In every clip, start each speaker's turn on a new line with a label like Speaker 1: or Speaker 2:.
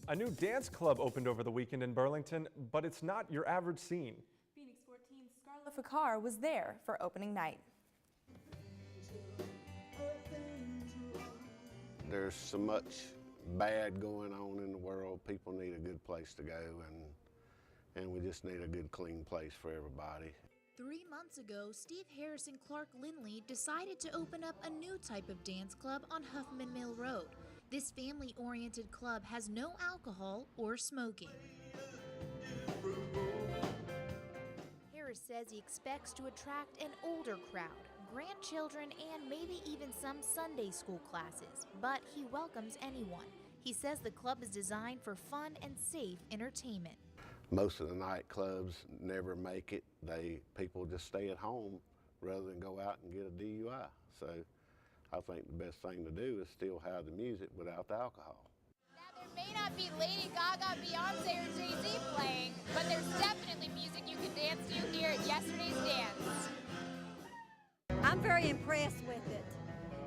Speaker 1: A new dance club opened over the weekend in Burlington, but it's not your average scene.
Speaker 2: Phoenix14's Scarlett Fakhar was there for opening night.
Speaker 3: There's so much bad going on in the world. People need a good place to go, and we just need a good, clean place for everybody.
Speaker 4: 3 months ago, Steve Harris and Clark Lindley decided to open up a new type of dance club on Huffman Mill Road. This family-oriented club has no alcohol or smoking. Harris says he expects to attract an older crowd, grandchildren, and maybe even some Sunday school classes, but he welcomes anyone. He says the club is designed for fun and safe entertainment.
Speaker 3: Most of the nightclubs never make it. People just stay at home rather than go out and get a DUI. So I think the best thing to do is still have the music without the alcohol.
Speaker 5: Now, there may not be Lady Gaga, Beyonce, or Jay-Z playing, but there's definitely music you can dance to here at yesterday's dance.
Speaker 6: I'm very impressed with it.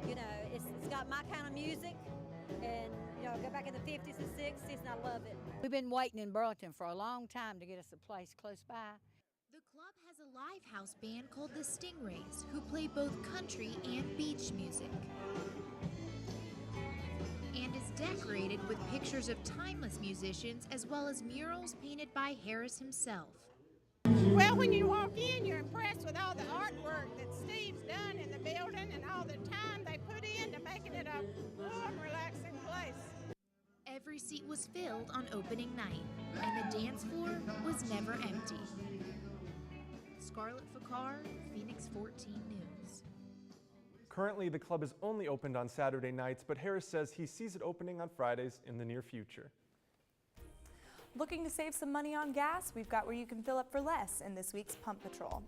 Speaker 6: You know, it's got my kind of music, and go back in the 50s and 60s, and I love it.
Speaker 7: We've been waiting in Burlington for a long time to get us a place close by.
Speaker 4: The club has a live house band called the Stingrays, who play both country and beach music, and is decorated with pictures of timeless musicians as well as murals painted by Harris himself.
Speaker 8: Well, when you walk in, you're impressed with all the artwork that Steve's done in the building and all the time they put into making it a warm, relaxing place.
Speaker 4: Every seat was filled on opening night, and the dance floor was never empty. Scarlett Fakhar, Phoenix14 News.
Speaker 1: Currently, the club is only opened on Saturday nights, but Harris says he sees it opening on Fridays in the near future.
Speaker 2: Looking to save some money on gas? We've got where you can fill up for less in this week's Pump Patrol.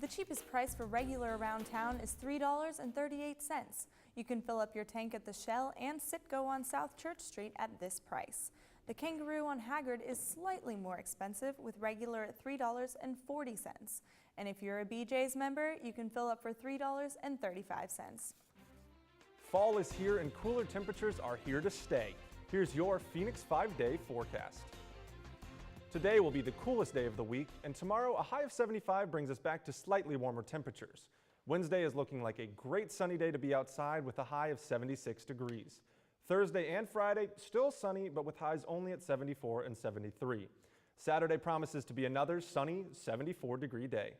Speaker 2: The cheapest price for regular around town is $3.38. You can fill up your tank at the Shell and Citgo on South Church Street at this price. The Kangaroo on Haggard is slightly more expensive, with regular at $3.40. And if you're a BJ's member, you can fill up for $3.35.
Speaker 1: Fall is here and cooler temperatures are here to stay. Here's your Phoenix 5-day forecast. Today will be the coolest day of the week, and tomorrow a high of 75 brings us back to slightly warmer temperatures. Wednesday is looking like a great sunny day to be outside with a high of 76 degrees. Thursday and Friday, still sunny, but with highs only at 74 and 73. Saturday promises to be another sunny 74-degree day.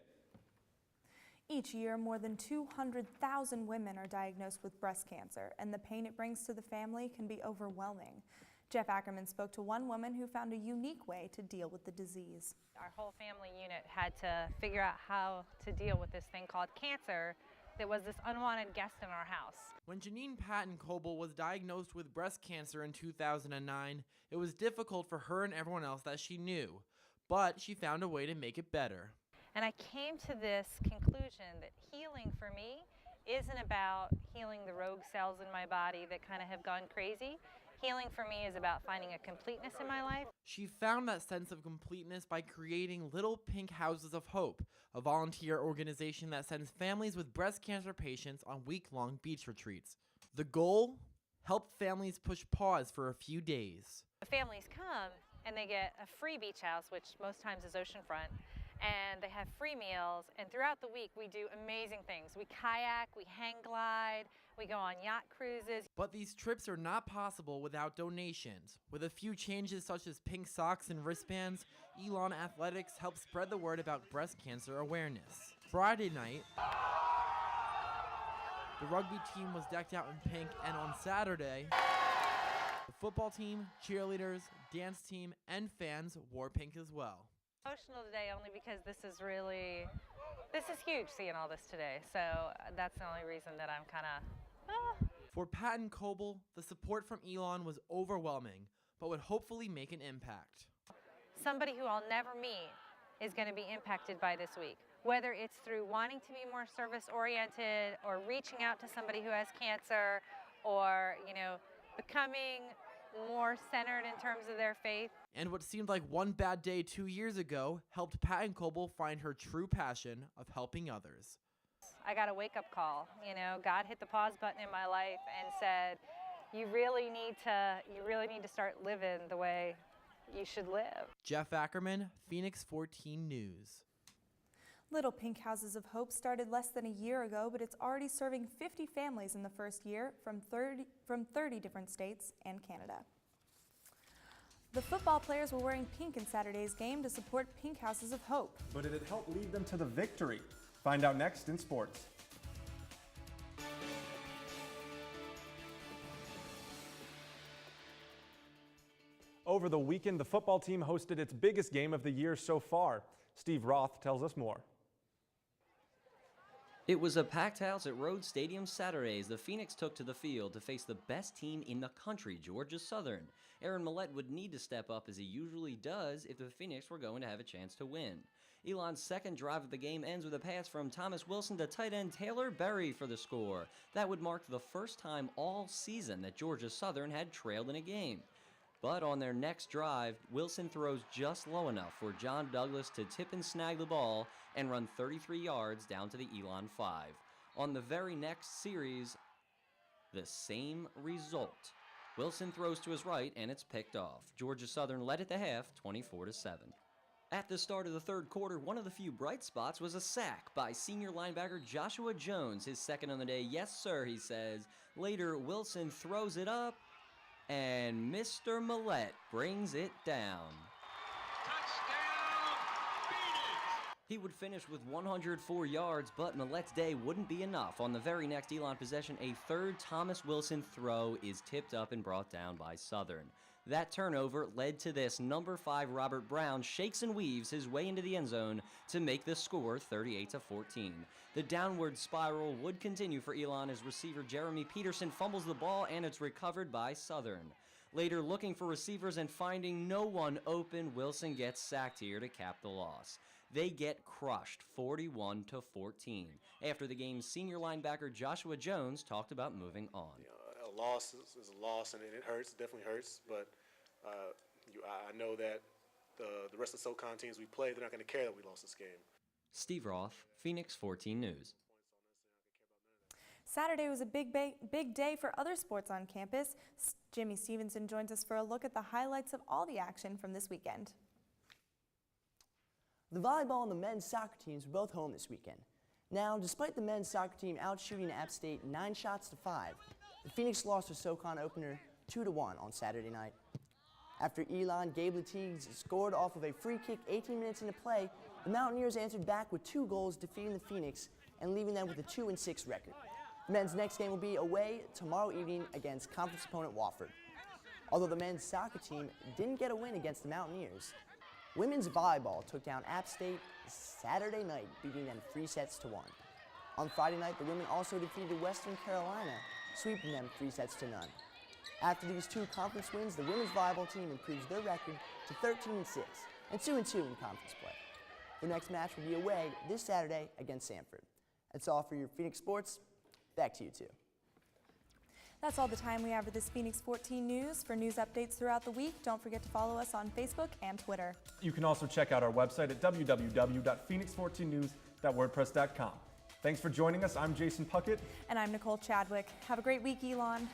Speaker 2: Each year, more than 200,000 women are diagnosed with breast cancer, and the pain it brings to the family can be overwhelming. Jeff Ackerman spoke to one woman who found a unique way to deal with the disease.
Speaker 9: Our whole family unit had to figure out how to deal with this thing called cancer that was this unwanted guest in our house.
Speaker 10: When Janine Patton Coble was diagnosed with breast cancer in 2009, it was difficult for her and everyone else that she knew, but she found a way to make it better.
Speaker 9: And I came to this conclusion that healing for me isn't about healing the rogue cells in my body that kind of have gone crazy. Healing for me is about finding a completeness in my life.
Speaker 10: She found that sense of completeness by creating Little Pink Houses of Hope, a volunteer organization that sends families with breast cancer patients on week-long beach retreats. The goal? Help families push pause for a few days.
Speaker 9: The families come and they get a free beach house, which most times is oceanfront, and they have free meals, and throughout the week we do amazing things. We kayak, we hang glide, we go on yacht cruises.
Speaker 10: But these trips are not possible without donations. With a few changes such as pink socks and wristbands, Elon Athletics helps spread the word about breast cancer awareness. Friday night, the rugby team was decked out in pink, and on Saturday, the football team, cheerleaders, dance team, and fans wore pink as well.
Speaker 9: Emotional today only because this is huge seeing all this today. So that's the only reason that I'm kind of,
Speaker 10: For Patton Coble, the support from Elon was overwhelming, but would hopefully make an impact.
Speaker 9: Somebody who I'll never meet is going to be impacted by this week. Whether it's through wanting to be more service-oriented or reaching out to somebody who has cancer or, becoming more centered in terms of their faith.
Speaker 10: And what seemed like one bad day 2 years ago helped Patton Coble find her true passion of helping others.
Speaker 9: I got a wake-up call. God hit the pause button in my life and said, you really need to start living the way you should live.
Speaker 10: Jeff Ackerman, Phoenix 14 News.
Speaker 2: Little Pink Houses of Hope started less than a year ago, but it's already serving 50 families in the first year from 30 different states and Canada. The football players were wearing pink in Saturday's game to support Pink Houses of Hope.
Speaker 1: But did it help lead them to the victory? Find out next in sports. Over the weekend, the football team hosted its biggest game of the year so far. Steve Roth tells us more.
Speaker 11: It was a packed house at Rhodes Stadium Saturday as the Phoenix took to the field to face the best team in the country, Georgia Southern. Aaron Millette would need to step up as he usually does if the Phoenix were going to have a chance to win. Elon's second drive of the game ends with a pass from Thomas Wilson to tight end Taylor Berry for the score. That would mark the first time all season that Georgia Southern had trailed in a game. But on their next drive, Wilson throws just low enough for John Douglas to tip and snag the ball and run 33 yards down to the Elon 5. On the very next series, the same result. Wilson throws to his right and it's picked off. Georgia Southern led at the half 24-7. At the start of the third quarter, one of the few bright spots was a sack by senior linebacker Joshua Jones, his second on the day. Yes, sir, he says. Later, Wilson throws it up, and Mr. Millette brings it down.
Speaker 12: Touchdown, Phoenix!
Speaker 11: He would finish with 104 yards, but Millette's day wouldn't be enough. On the very next Elon possession, a third Thomas Wilson throw is tipped up and brought down by Southern. That turnover led to this. Number 5 Robert Brown shakes and weaves his way into the end zone to make the score 38-14. The downward spiral would continue for Elon as receiver Jeremy Peterson fumbles the ball and it's recovered by Southern. Later, looking for receivers and finding no one open, Wilson gets sacked here to cap the loss. They get crushed 41-14. After the game, senior linebacker Joshua Jones talked about moving on.
Speaker 13: A loss is a loss, and it hurts, definitely hurts, but I know that the rest of the SoCon teams we play, they're not going to care that we lost this game.
Speaker 11: Steve Roth, Phoenix 14 News.
Speaker 2: Saturday was a big day for other sports on campus. Jimmy Stevenson joins us for a look at the highlights of all the action from this weekend.
Speaker 14: The volleyball and the men's soccer teams were both home this weekend. Now, despite the men's soccer team outshooting App State 9 shots to 5, the Phoenix lost their SoCon opener 2-1 on Saturday night. After Elon Gabe Latigues scored off of a free kick 18 minutes into play, the Mountaineers answered back with 2 goals, defeating the Phoenix and leaving them with a 2-6 record. The men's next game will be away tomorrow evening against conference opponent Wofford. Although the men's soccer team didn't get a win against the Mountaineers, women's volleyball took down App State Saturday night, beating them 3-1. On Friday night, the women also defeated Western Carolina, sweeping them 3-0. After these 2 conference wins, the women's volleyball team improves their record to 13-6 and 2-2 in conference play. The next match will be away this Saturday against Sanford. That's all for your Phoenix sports. Back to you two.
Speaker 2: That's all the time we have for this Phoenix 14 News. For news updates throughout the week, don't forget to follow us on Facebook and Twitter.
Speaker 1: You can also check out our website at www.phoenix14news.wordpress.com. Thanks for joining us. I'm Jason Puckett.
Speaker 2: And I'm Nicole Chadwick. Have a great week, Elon.